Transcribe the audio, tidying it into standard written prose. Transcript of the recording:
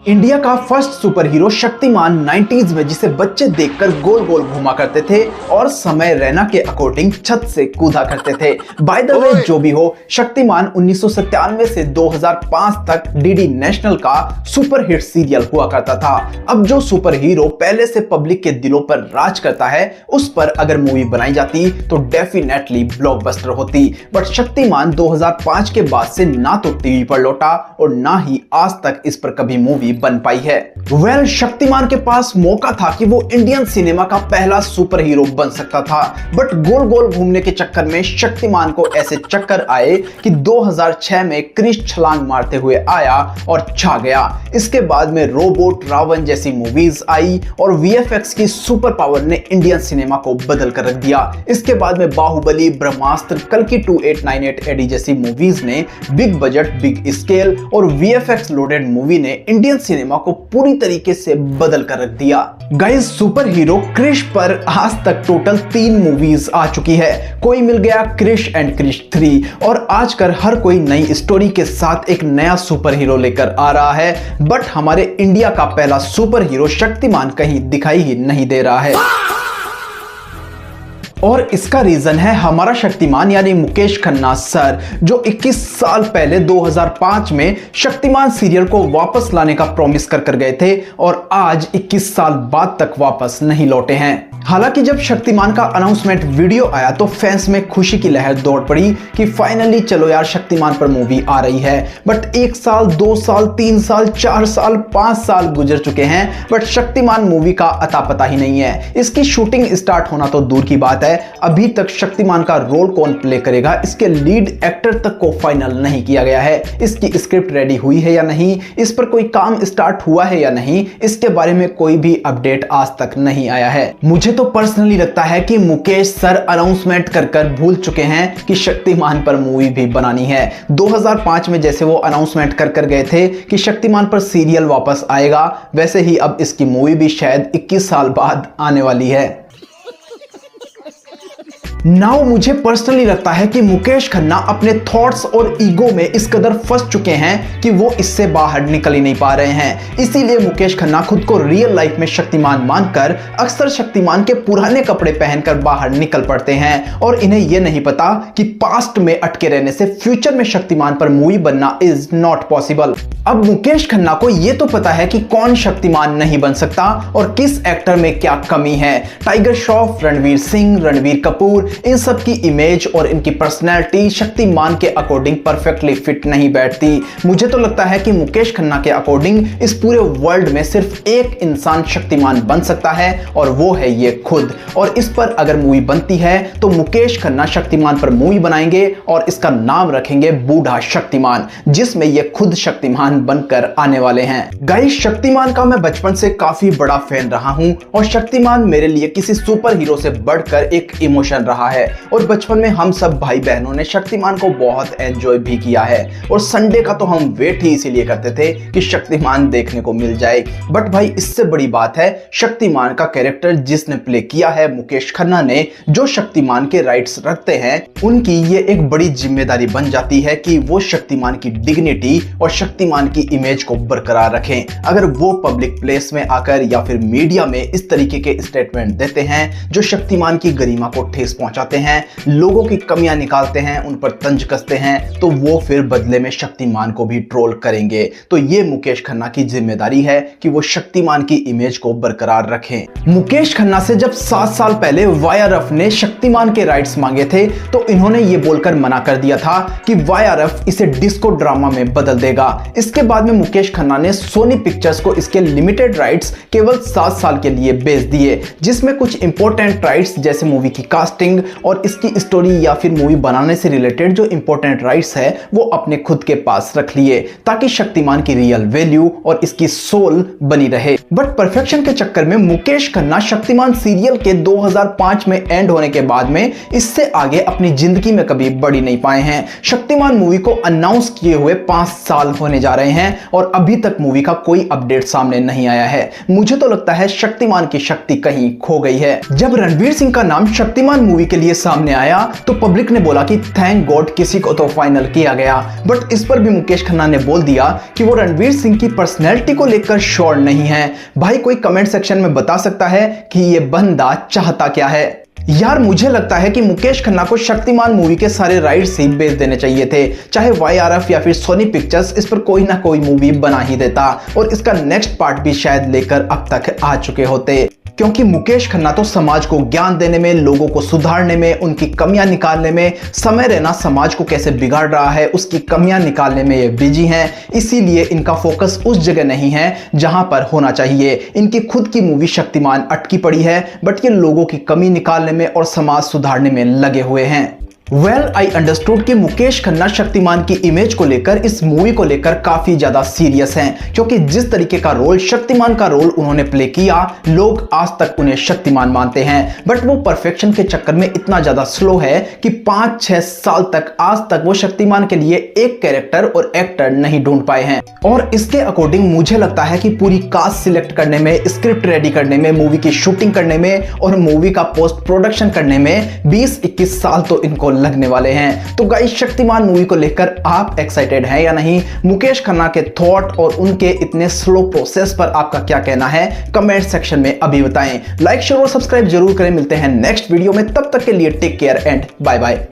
India का first super hero Shaktimaan 90s में जिसे बच्चे देखकर गोल गोल घुमा करते थे और समय रैना के अकॉर्डिंग छत से कूदा करते थे। बाय द वे जो भी हो, शक्तिमान 1997 से 2005 तक डीडी नेशनल का सुपर हिट सीरियल हुआ करता था। अब जो सुपर हीरो पहले से पब्लिक के दिलों पर राज करता है, उस पर अगर मूवी बनाई जाती तो डेफिनेटली ब्लॉकबस्टर होती। बट शक्तिमान 2005 के बाद से ना तो टीवी पर लौटा और ना ही आज तक इस पर कभी मूवी बन पाई है। वेल, शक्तिमान के पास मौका था कि वो इंडियन सिनेमा का पहला सुपर हीरो बन सकता था, बट गोल गोल घूमने के चक्कर में शक्तिमान को ऐसे चक्कर आए कि 2006 में क्रिश छलांग मारते हुए आया और छा गया। इसके बाद में रोबोट, रावण जैसी मूवीज आई और वीएफएक्स की सुपर पावर ने इंडियन सिनेमा को बदल कर रख दिया। इसके बाद में बाहुबली, ब्रह्मास्त्र, कल्कि 2898 एडी जैसी मूवीज ने बिग बजट, बिग स्केल और वीएफएक्स लोडेड मूवी ने इंडियन सिनेमा को पूरी तरीके से बदल कर रख दिया। गाइस, सुपर हीरो क्रिश पर आज तक टोटल 3 मूवीज आ चुकी है। कोई मिल गया, क्रिश एंड क्रिश 3, और आजकल हर कोई नई स्टोरी के साथ एक नया सुपर हीरो लेकर आ रहा है। बट हमारे इंडिया का पहला सुपर हीरो शक्तिमान कहीं दिखाई ही नहीं दे रहा है। और इसका रीजन है हमारा शक्तिमान यानी मुकेश खन्ना सर, जो 21 साल पहले 2005 में शक्तिमान सीरियल को वापस लाने का प्रॉमिस कर गए थे और आज 21 साल बाद तक वापस नहीं लौटे हैं। हालांकि जब शक्तिमान का अनाउंसमेंट वीडियो आया तो फैंस में खुशी की लहर दौड़ पड़ी कि फाइनली चलो यार, शक्तिमान पर मूवी आ रही है। बट 1 साल, 2 साल, 3 साल, 4 साल, 5 साल गुजर चुके हैं, बट शक्तिमान मूवी का अता पता ही नहीं है। इसकी शूटिंग स्टार्ट होना तो दूर की बात है, अभी तक शक्तिमान का रोल कौन प्ले करेगा, इसके लीड एक्टर तक को फाइनल नहीं किया गया है। इसकी स्क्रिप्ट रेडी हुई है या नहीं, इस पर कोई काम स्टार्ट हुआ है या नहीं, इसके बारे में कोई भी अपडेट आज तक नहीं आया है। मुझे तो पर्सनली लगता है कि मुकेश सर अनाउंसमेंट कर भूल चुके हैं कि शक्तिमान पर मूवी भी बनानी है। 2005 में जैसे वो अनाउंसमेंट कर गए थे कि शक्तिमान पर सीरियल वापस आएगा, वैसे ही अब इसकी मूवी भी शायद 21 साल बाद आने वाली है। नाउ मुझे पर्सनली लगता है कि मुकेश खन्ना अपने थॉट्स और ईगो में इस कदर फंस चुके हैं कि वो इससे बाहर निकल ही नहीं पा रहे हैं। इसीलिए मुकेश खन्ना खुद को रियल लाइफ में शक्तिमान मानकर अक्सर शक्तिमान के पुराने कपड़े पहनकर बाहर निकल पड़ते हैं और इन्हें यह नहीं पता कि पास्ट में अटके रहने से फ्यूचर में शक्तिमान पर मूवी बनना इज नॉट पॉसिबल। अब मुकेश खन्ना को यह तो पता है कि कौन शक्तिमान नहीं बन सकता और किस एक्टर में क्या कमी है। टाइगर श्रॉफ, रणवीर सिंह, रणवीर कपूर, इन सब की इमेज और इनकी पर्सनैलिटी शक्तिमान के अकॉर्डिंग परफेक्टली फिट नहीं बैठती। मुझे तो लगता है कि मुकेश खन्ना के अकॉर्डिंग इस पूरे वर्ल्ड में सिर्फ एक इंसान शक्तिमान बन सकता है और वो है ये खुद। और इस पर अगर मूवी बनती है तो मुकेश खन्ना शक्तिमान पर मूवी बनाएंगे और इसका नाम रखेंगे बूढ़ा शक्तिमान, जिसमें ये खुद शक्तिमान बनकर आने वाले हैं। गाइस, शक्तिमान का मैं बचपन से काफी बड़ा फैन रहा हूं और शक्तिमान मेरे लिए किसी सुपर हीरो से बढ़कर एक इमोशन रहा है। और बचपन में हम सब भाई बहनों ने शक्तिमान को बहुत एंजॉय भी किया है और संडे का तो हम वेट ही इसीलिए करते थे कि शक्तिमान देखने को मिल जाए। बट भाई, इससे बड़ी बात है शक्तिमान का कैरेक्टर जिसने प्ले किया है मुकेश खन्ना ने, जो शक्तिमान के राइट्स रखते हैं, उनकी ये एक बड़ी जिम्मेदारी बन जाती है कि वो शक्तिमान की डिग्निटी और शक्तिमान की इमेज को बरकरार रखें। अगर वो पब्लिक प्लेस में आकर या फिर मीडिया में इस तरीके के स्टेटमेंट देते हैं जो शक्तिमान की गरिमा को ठेस पहुंचाते हैं, लोगों की कमियां निकालते हैं, उन पर तंज कसते हैं, तो वो फिर बदले में शक्तिमान को भी ट्रोल करेंगे। तो ये मुकेश खन्ना की जिम्मेदारी है कि वो शक्तिमान की इमेज को बरकरार रखें। मुकेश खन्ना से जब 7 साल पहले वाईआरएफ ने शक्तिमान के राइट्स मांगे थे तो इन्होंने ये बोलकर मना कर दिया था कि वाईआरएफ इसे डिस्को ड्रामा में बदल देगा। इसके बाद में मुकेश खन्ना ने सोनी पिक्चर्स को इसके लिमिटेड राइट्स केवल 7 साल के लिए बेच दिए, जिसमें कुछ इंपॉर्टेंट राइट्स जैसे मूवी की कास्टिंग और इसकी स्टोरी या फिर मूवी बनाने से रिलेटेड जो इंपॉर्टेंट राइट्स है वो अपने खुद के पास रख लिए, ताकि शक्तिमान की रियल वैल्यू और इसकी सोल बनी रहे। बट परफेक्शन के चक्कर में मुकेश खन्ना शक्तिमान सीरियल के 2005 में एंड होने के बाद में इससे आगे अपनी जिंदगी में कभी बढ़ नहीं पाए हैं। शक्तिमान मूवी को अनाउंस किए हुए 5 साल होने जा रहे हैं और अभी तक मूवी का कोई अपडेट सामने नहीं आया है। मुझे तो लगता है शक्तिमान की शक्ति कहीं खो गई है। जब रणवीर सिंह का नाम शक्तिमान मूवी मूवी के लिए सामने आया तो पब्लिक ने बोला कि थैंक गॉड किसी को तो फाइनल किया गया। बट इस पर भी मुकेश खन्ना ने बोल दिया कि वो रणवीर सिंह की पर्सनैलिटी को लेकर श्योर नहीं है। भाई कोई कमेंट सेक्शन में बता सकता है कि ये बंदा चाहता क्या है? यार मुझे लगता है कि मुकेश खन्ना को शक्तिमान मूवी के सारे राइट्स ही बेच देने चाहिए थे, चाहे YRF या फिर सोनी पिक्चर्स इस पर कोई ना कोई मूवी बना ही देता और इसका नेक्स्ट पार्ट भी शायद लेकर अब तक आ चुके होते। क्योंकि मुकेश खन्ना तो समाज को ज्ञान देने में, लोगों को सुधारने में, उनकी कमियां निकालने में, समय रहना समाज को कैसे बिगाड़ रहा है उसकी कमियां निकालने में ये बिजी हैं। इसीलिए इनका फोकस उस जगह नहीं है जहां पर होना चाहिए। इनकी खुद की मूवी शक्तिमान अटकी पड़ी है, बट ये लोगों की कमी निकालने में और समाज सुधारने में लगे हुए हैं। वेल आई अंडरस्टूड कि मुकेश खन्ना शक्तिमान की इमेज को लेकर, इस मूवी को लेकर काफी ज्यादा सीरियस हैं, क्योंकि जिस तरीके का रोल, शक्तिमान का रोल उन्होंने प्ले किया, लोग आज तक उन्हें शक्तिमान मानते हैं। बट वो परफेक्शन के चक्कर में इतना ज्यादा स्लो है कि 5-6 साल तक आज तक वो शक्तिमान के लिए एक कैरेक्टर और एक्टर नहीं ढूंढ पाए हैं। और इसके अकॉर्डिंग मुझे लगता है कि पूरी कास्ट सिलेक्ट करने में, स्क्रिप्ट रेडी करने में, मूवी की शूटिंग करने में और मूवी का पोस्ट प्रोडक्शन करने में 20-21 साल तो इनको लगने वाले हैं। तो गाइस शक्तिमान मूवी को लेकर आप एक्साइटेड हैं या नहीं? मुकेश खन्ना के थॉट और उनके इतने स्लो प्रोसेस पर आपका क्या कहना है? कमेंट सेक्शन में अभी बताएं। लाइक शेयर और सब्सक्राइब जरूर करें। मिलते हैं नेक्स्ट वीडियो में, तब तक के लिए take care and bye bye.